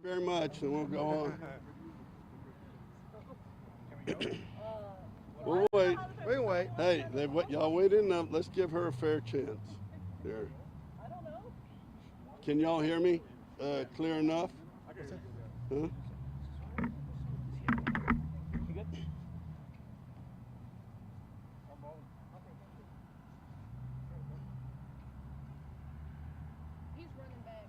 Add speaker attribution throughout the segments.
Speaker 1: you very much, and we'll go on. We'll wait.
Speaker 2: We can wait.
Speaker 1: Hey, y'all wait enough. Let's give her a fair chance. Here. Can y'all hear me clear enough? Huh?
Speaker 3: He's running back.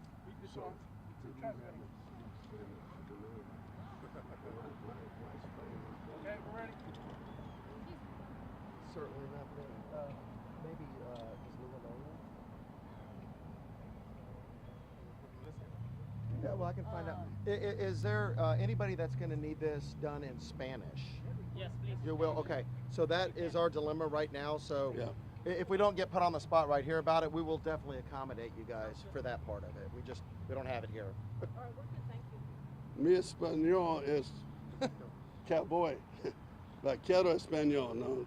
Speaker 2: Okay, we're ready.
Speaker 4: Certainly not there. Maybe is Lou alone? Yeah, well, I can find out. Is there anybody that's going to need this done in Spanish?
Speaker 5: Yes, please.
Speaker 4: You will? Okay. So that is our dilemma right now. So
Speaker 1: Yeah.
Speaker 4: if we don't get put on the spot right here about it, we will definitely accommodate you guys for that part of it. We don't have it here.
Speaker 3: All right, we're good, thank you.
Speaker 1: Mi español es cowboy. Vaquero español, no.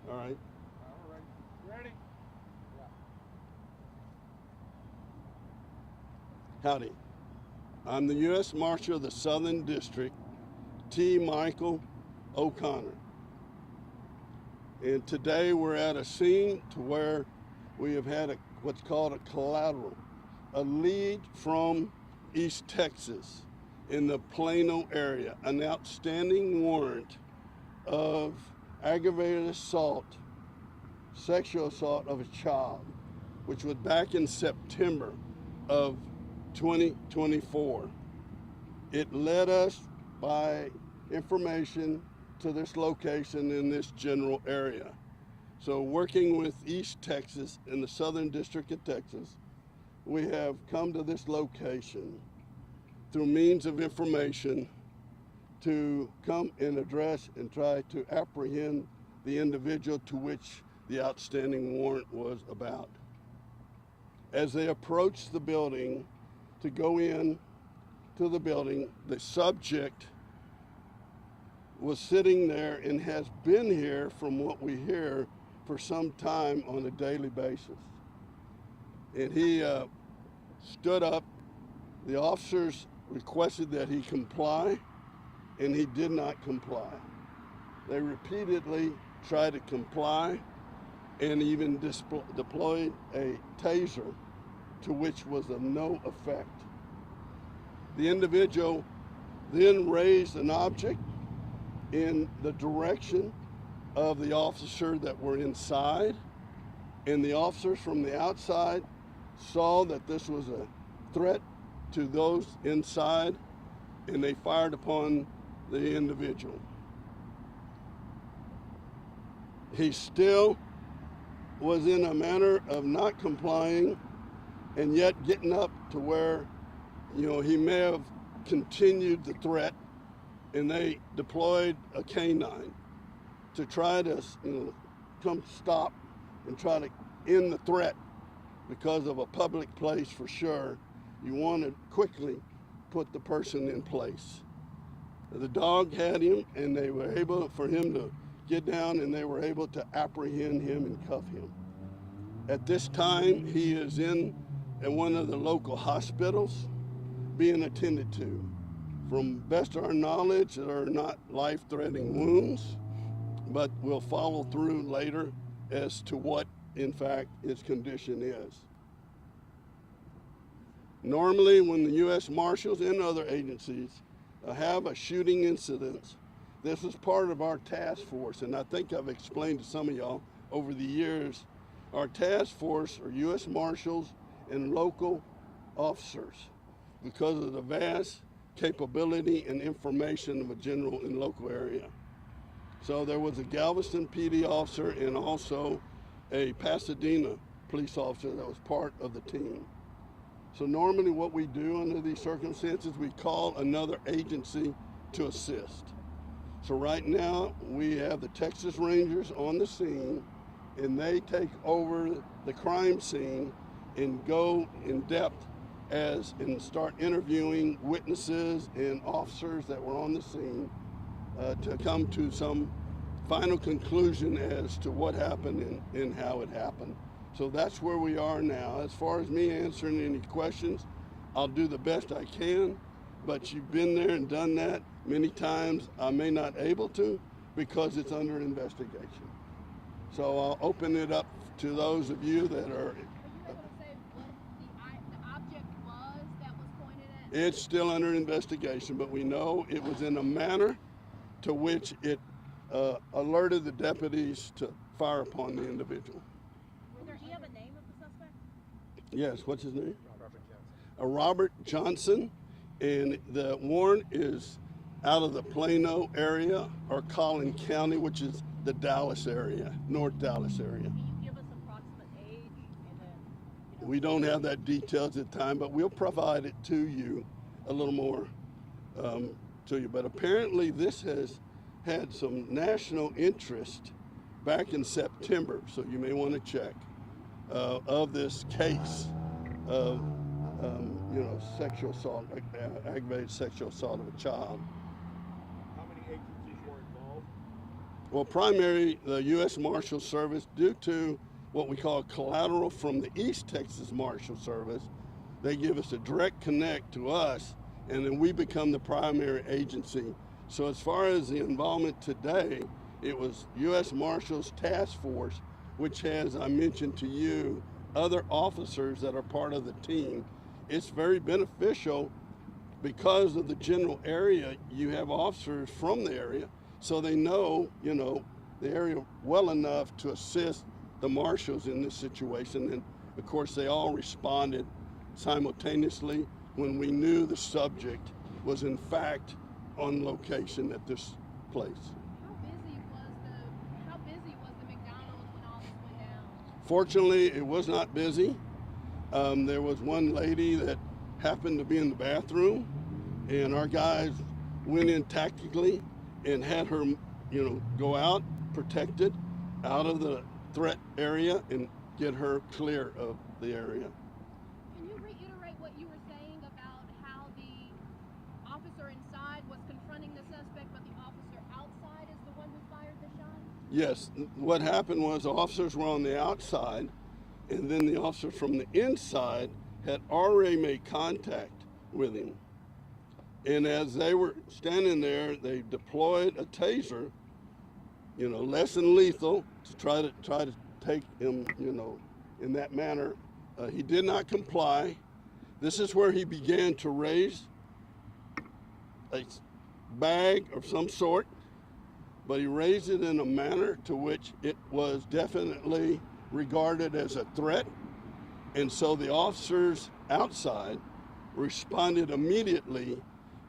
Speaker 1: All right.
Speaker 2: All right. Ready?
Speaker 1: Howdy. I'm the U.S. Marshal of the Southern District, T. Michael O'Connor. And today we're at a scene to where we have had what's called a collateral, a lead from East Texas in the Plano area, an outstanding warrant of aggravated assault, sexual assault of a child, which was back in September of 2024. It led us by information to this location in this general area. So working with East Texas in the Southern District of Texas, we have come to this location through means of information to come and address and try to apprehend the individual to which the outstanding warrant was about. As they approached the building to go in to the building, the subject was sitting there and has been here, from what we hear, for some time on a daily basis. And he stood up. The officers requested that he comply, and he did not comply. They repeatedly tried to comply and even deployed a taser, to which was of no effect. The individual then raised an object in the direction of the officer that were inside, and the officers from the outside saw that this was a threat to those inside, and they fired upon the individual. He still was in a manner of not complying, and yet getting up to where, he may have continued the threat, and they deployed a canine to try to, come stop and try to end the threat because of a public place for sure. You want to quickly put the person in place. The dog had him, and they were able for him to get down, and they were able to apprehend him and cuff him. At this time, he is in one of the local hospitals being attended to. From best of our knowledge, there are not life-threatening wounds, but we'll follow through later as to what, in fact, his condition is. Normally, when the U.S. Marshals and other agencies have a shooting incident, this is part of our task force, and I think I've explained to some of y'all over the years, our task force are U.S. Marshals and local officers because of the vast capability and information of a general and local area. So there was a Galveston PD officer and also a Pasadena police officer that was part of the team. So normally what we do under these circumstances, we call another agency to assist. So right now we have the Texas Rangers on the scene, and they take over the crime scene and go in depth and start interviewing witnesses and officers that were on the scene to come to some final conclusion as to what happened and how it happened. So that's where we are now. As far as me answering any questions, I'll do the best I can, but you've been there and done that many times. I may not able to because it's under investigation. So I'll open it up to those of you that are.
Speaker 3: Are you able to say what the object was that was pointed at?
Speaker 1: It's still under investigation, but we know it was in a manner to which it alerted the deputies to fire upon the individual.
Speaker 3: Do you have a name of the suspect?
Speaker 1: Yes, what's his name? Robert Johnson, and the warrant is out of the Plano area or Collin County, which is the Dallas area, North Dallas area.
Speaker 3: Can you give us approximate age and then,
Speaker 1: We don't have that details at the time, but we'll provide it to you a little more to you. But apparently this has had some national interest back in September, so you may want to check, of this case of sexual assault, aggravated sexual assault of a child.
Speaker 2: How many agencies were involved?
Speaker 1: Well, primary, the U.S. Marshal Service, due to what we call collateral from the East Texas Marshal Service, they give us a direct connect to us, and then we become the primary agency. So as far as the involvement today, it was U.S. Marshals Task Force, which has, I mentioned to you, other officers that are part of the team. It's very beneficial because of the general area. You have officers from the area, so they know, the area well enough to assist the marshals in this situation. And of course, they all responded simultaneously when we knew the subject was in fact on location at this place.
Speaker 3: how busy was the McDonald's when all this went down?
Speaker 1: Fortunately, it was not busy. There was one lady that happened to be in the bathroom, and our guys went in tactically and had her, go out protected out of the threat area and get her clear of the area.
Speaker 3: Can you reiterate what you were saying about how the officer inside was confronting the suspect, but the officer outside is the one who fired the shot?
Speaker 1: Yes, what happened was the officers were on the outside, and then the officer from the inside had already made contact with him. And as they were standing there, they deployed a taser, less than lethal, to try to take him, in that manner. He did not comply. This is where he began to raise a bag of some sort, but he raised it in a manner to which it was definitely regarded as a threat. And so the officers outside responded immediately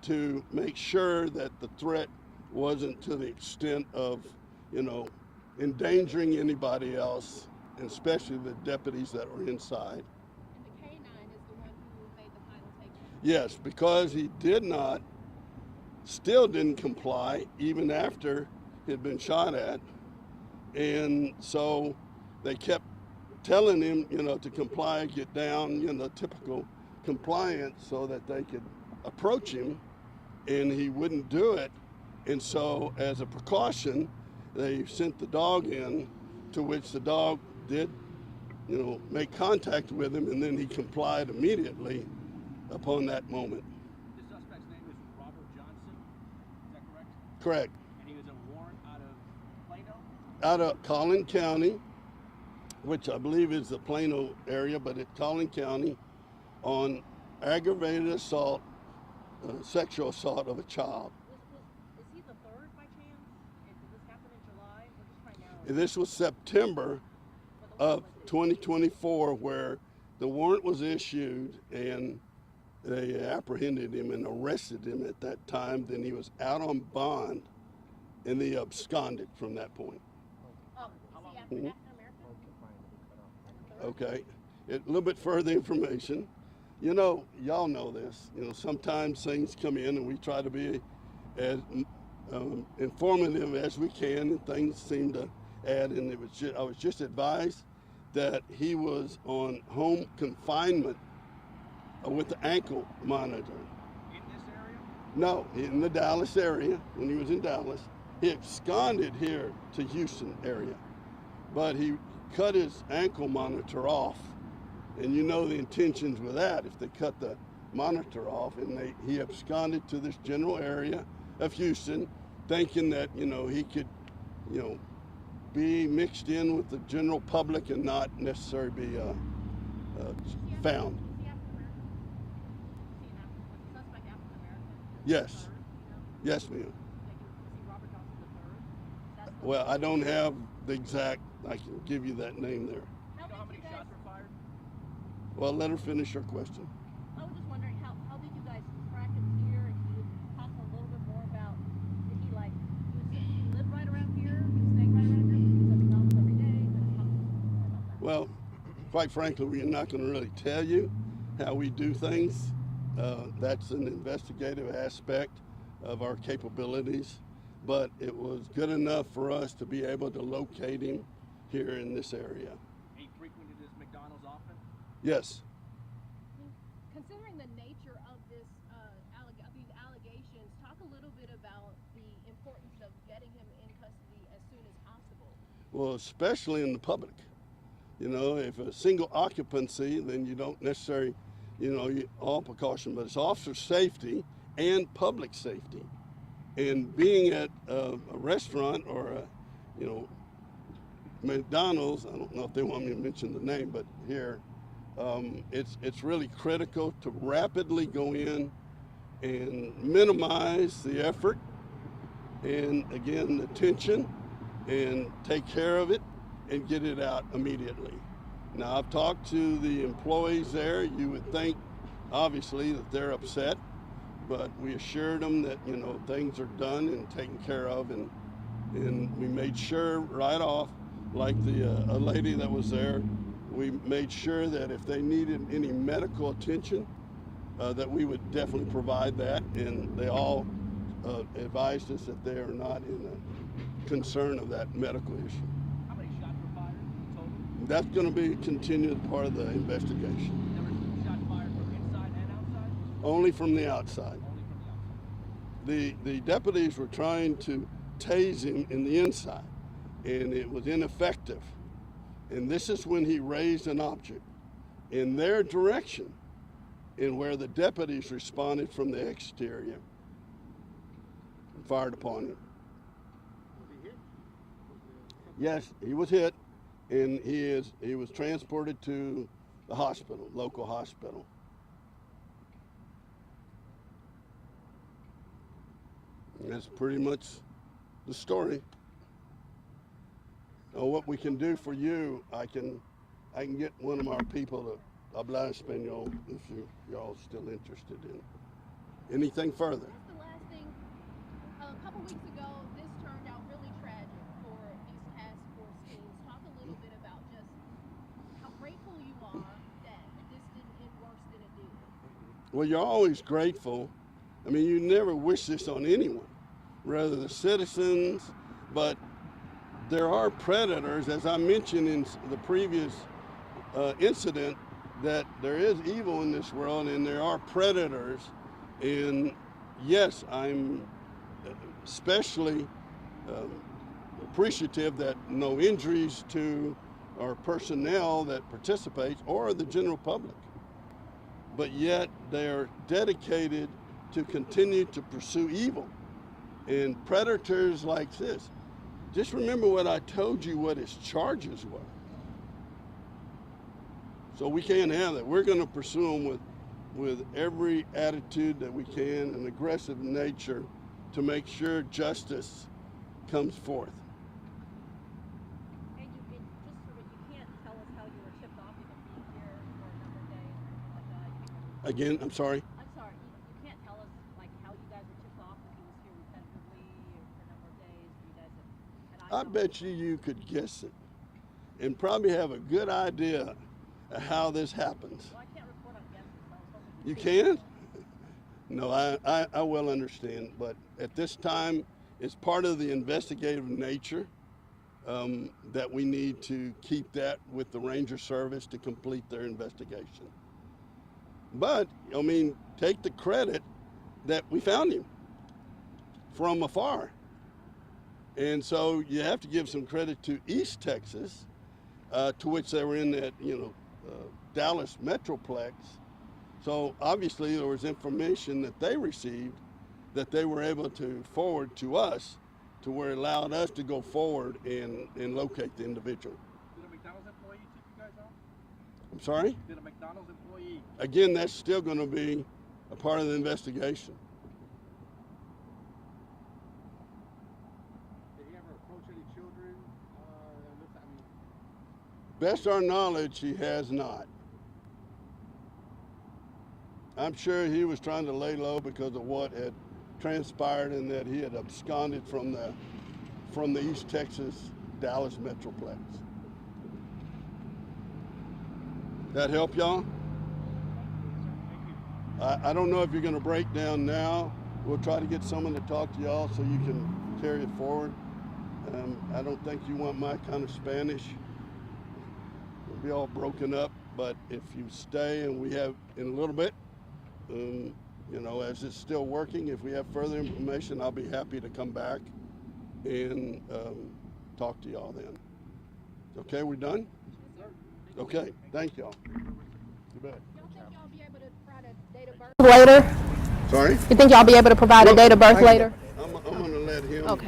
Speaker 1: to make sure that the threat wasn't to the extent of, endangering anybody else, and especially the deputies that were inside.
Speaker 3: And the K-9 is the one who made the final takedown?
Speaker 1: Yes, because he still didn't comply even after he'd been shot at. And so they kept telling him, to comply, get down, typical compliance, so that they could approach him, and he wouldn't do it. And so as a precaution, they sent the dog in, to which the dog did, make contact with him, and then he complied immediately upon that moment.
Speaker 5: The suspect's name is Robert Johnson, is that correct?
Speaker 1: Correct.
Speaker 5: And he was a warrant out of Plano?
Speaker 1: Out of Collin County, which I believe is the Plano area, but it's Collin County, on aggravated assault, sexual assault of a child.
Speaker 3: Is he the third by chance? Did this happen in July? Or just primarily?
Speaker 1: This was September of 2024, where the warrant was issued and they apprehended him and arrested him at that time. Then he was out on bond, and they absconded from that point.
Speaker 3: Is he African American?
Speaker 1: Okay, a little bit further information. Y'all know this. Sometimes things come in and we try to be as informative as we can, and things seem to add. And I was just advised that he was on home confinement with the ankle monitor.
Speaker 5: In this area?
Speaker 1: No, in the Dallas area. When he was in Dallas, he absconded here to Houston area, but he cut his ankle monitor off. And the intentions with that, if they cut the monitor off, and he absconded to this general area of Houston, thinking that he could, be mixed in with the general public and not necessarily be found.
Speaker 3: Is he African American? Was the suspect African American?
Speaker 1: Yes.
Speaker 3: You know?
Speaker 1: Yes, ma'am.
Speaker 3: Is he Robert Johnson III? That's the
Speaker 1: Well, I don't have the exact. I can give you that name there.
Speaker 5: Do you know how many shots were fired?
Speaker 1: Well, let her finish her question.
Speaker 3: I was just wondering how did you guys track him here? And can you talk a little bit more about did he he lived right around here? He was staying right around here? He was at McDonald's every day? Talk more about that.
Speaker 1: Well, quite frankly, we're not going to really tell you how we do things. That's an investigative aspect of our capabilities, but it was good enough for us to be able to locate him here in this area.
Speaker 5: He frequented his McDonald's often?
Speaker 1: Yes.
Speaker 3: Considering the nature of these allegations, talk a little bit about the importance of getting him in custody as soon as possible.
Speaker 1: Well, especially in the public. If a single occupancy, then you don't necessarily, all precaution, but it's officer safety and public safety. And being at a restaurant or McDonald's, I don't know if they want me to mention the name, but here, it's really critical to rapidly go in and minimize the effort and, again, the tension, and take care of it and get it out immediately. Now, I've talked to the employees there. You would think, obviously, that they're upset, but we assured them that, things are done and taken care of, and we made sure right off, like a lady that was there, we made sure that if they needed any medical attention, that we would definitely provide that, and they all advised us that they are not in a concern of that medical issue.
Speaker 5: How many shots were fired total?
Speaker 1: That's going to be continued part of the investigation.
Speaker 5: There were shots fired from inside and outside?
Speaker 1: Only from the outside.
Speaker 5: Only from the outside.
Speaker 1: The deputies were trying to tase him in the inside, and it was ineffective. And this is when he raised an object in their direction, and where the deputies responded from the exterior and fired upon him.
Speaker 2: Was he hit?
Speaker 1: Yes, he was hit, and he was transported to the hospital, local hospital. And that's pretty much the story. Now, what we can do for you, I can get one of our people to hablar español if y'all still interested in anything further.
Speaker 3: Just the last thing, a couple weeks ago, this turned out really tragic for these task force teams. Talk a little bit about just how grateful you are that this didn't end worse than it did.
Speaker 1: Well, you're always grateful. I mean, you never wish this on anyone, rather the citizens, but there are predators, as I mentioned in the previous incident, that there is evil in this world, and there are predators. And yes, I'm especially appreciative that no injuries to our personnel that participates or the general public. But yet they are dedicated to continue to pursue evil. And predators like this, just remember what I told you, what his charges were. So we can't have that. We're going to pursue him with every attitude that we can, an aggressive nature, to make sure justice comes forth.
Speaker 3: And just so that you can't tell us how you were tipped off even being here for a number of days or anything like that.
Speaker 1: Again, I'm sorry.
Speaker 3: I'm sorry, you can't tell us like how you guys were tipped off if he was here repetitively or for a number of days. You guys had
Speaker 1: I bet you could guess it and probably have a good idea of how this happens.
Speaker 3: Well, I can't report on guesses, so I was hoping
Speaker 1: You can? No, I well understand, but at this time, it's part of the investigative nature that we need to keep that with the Ranger Service to complete their investigation. But, I mean, take the credit that we found him from afar. And so you have to give some credit to East Texas, to which they were in that, Dallas Metroplex, So obviously there was information that they received that they were able to forward to us to where it allowed us to go forward and locate the individual.
Speaker 5: Did a McDonald's employee tip you guys off?
Speaker 1: I'm sorry?
Speaker 5: Did a McDonald's employee?
Speaker 1: Again, that's still going to be a part of the investigation.
Speaker 2: Did he ever approach any children?
Speaker 1: Best our knowledge, he has not. I'm sure he was trying to lay low because of what had transpired and that he had absconded from the East Texas, Dallas Metroplex. That help y'all? I don't know if you're going to break down now. We'll try to get someone to talk to y'all so you can carry it forward. I don't think you want my kind of Spanish. We'll be all broken up, but if you stay and we have in a little bit, you know, as it's still working, if we have further information, I'll be happy to come back and talk to y'all then. Okay, we done? Okay, thank y'all. You bet.
Speaker 3: Y'all think y'all be able to provide a date of birth later?
Speaker 1: Sorry?
Speaker 3: You think y'all be able to provide a date of birth later?
Speaker 1: I'm gonna let him.
Speaker 3: Okay.